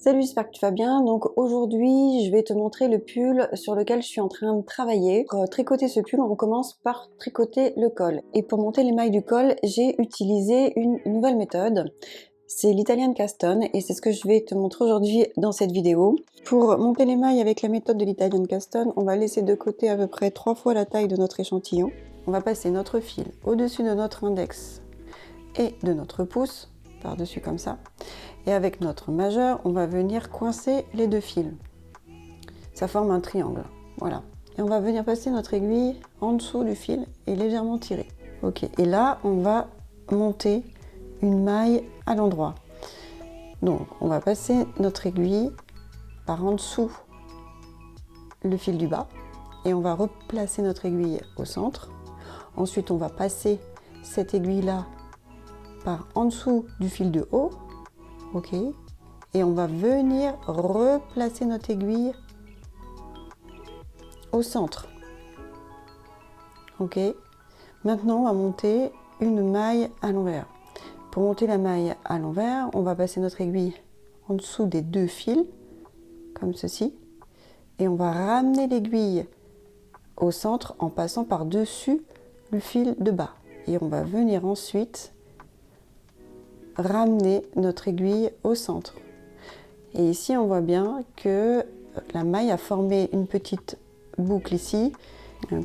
Salut, j'espère que tu vas bien. Donc aujourd'hui, je vais te montrer le pull sur lequel je suis en train de travailler. Pour tricoter ce pull, on commence par tricoter le col. Et pour monter les mailles du col, j'ai utilisé une nouvelle méthode. C'est l'Italian Cast On et c'est ce que je vais te montrer aujourd'hui dans cette vidéo. Pour monter les mailles avec la méthode de l'Italian Cast On, on va laisser de côté à peu près 3 fois la taille de notre échantillon. On va passer notre fil au-dessus de notre index et de notre pouce, par-dessus comme ça. Et avec notre majeur, on va venir coincer les deux fils. Ça forme un triangle, voilà. Et on va venir passer notre aiguille en dessous du fil et légèrement tirer. Ok, et là, on va monter une maille à l'endroit. Donc, on va passer notre aiguille par en dessous le fil du bas et on va replacer notre aiguille au centre. Ensuite, on va passer cette aiguille-là par en dessous du fil de haut. Ok, et on va venir replacer notre aiguille au centre. Ok, maintenant on va monter une maille à l'envers. Pour monter la maille à l'envers, on va passer notre aiguille en dessous des deux fils, comme ceci, et on va ramener l'aiguille au centre en passant par-dessus le fil de bas. Et on va venir ensuite ramener notre aiguille au centre. Et ici, on voit bien que la maille a formé une petite boucle ici,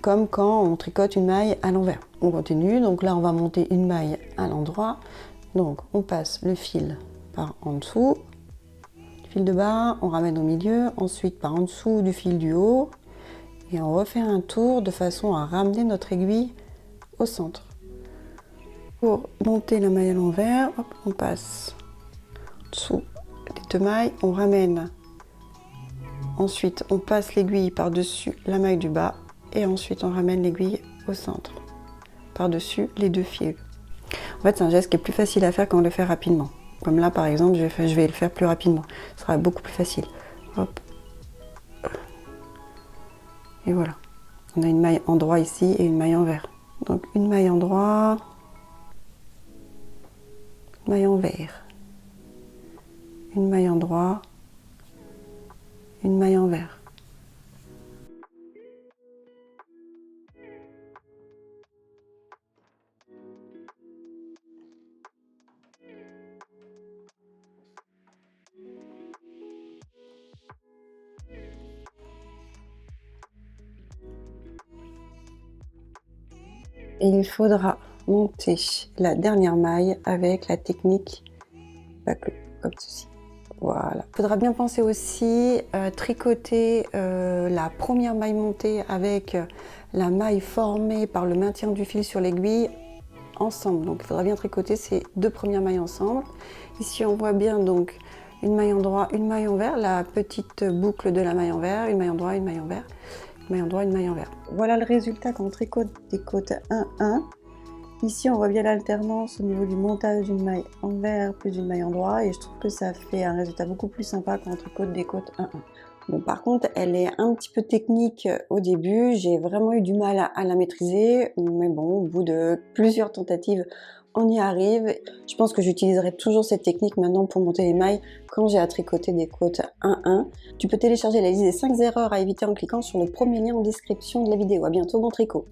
comme quand on tricote une maille à l'envers. On continue, donc là, on va monter une maille à l'endroit. Donc, on passe le fil par en dessous, le fil de bas, on ramène au milieu, ensuite par en dessous du fil du haut, et on refait un tour de façon à ramener notre aiguille au centre. Pour monter la maille à l'envers, on passe en dessous les deux mailles, on ramène, ensuite on passe l'aiguille par-dessus la maille du bas et ensuite on ramène l'aiguille au centre, par-dessus les deux fils. En fait, c'est un geste qui est plus facile à faire quand on le fait rapidement. Comme là par exemple, je vais le faire plus rapidement, ce sera beaucoup plus facile. Hop. Et voilà, on a une maille en droit ici et une maille envers. Donc une maille en droit, maille envers. Une maille en droit, une maille envers. Et il faudra monter la dernière maille avec la technique bâclou, comme ceci. Voilà. Il faudra bien penser aussi tricoter la première maille montée avec la maille formée par le maintien du fil sur l'aiguille ensemble. Donc il faudra bien tricoter ces deux premières mailles ensemble. Ici on voit bien donc une maille en droit, une maille envers, la petite boucle de la maille envers, une maille en droit, une maille envers, une maille en droit, une maille envers. Voilà le résultat quand on tricote des côtes 1-1. Ici, on voit bien l'alternance au niveau du montage d'une maille envers plus d'une maille en droit et je trouve que ça fait un résultat beaucoup plus sympa quand on tricote des côtes 1-1. Bon, par contre, elle est un petit peu technique au début, j'ai vraiment eu du mal à la maîtriser, mais bon, au bout de plusieurs tentatives, on y arrive. Je pense que j'utiliserai toujours cette technique maintenant pour monter les mailles quand j'ai à tricoter des côtes 1-1. Tu peux télécharger la liste des 5 erreurs à éviter en cliquant sur le premier lien en description de la vidéo. À bientôt, bon tricot!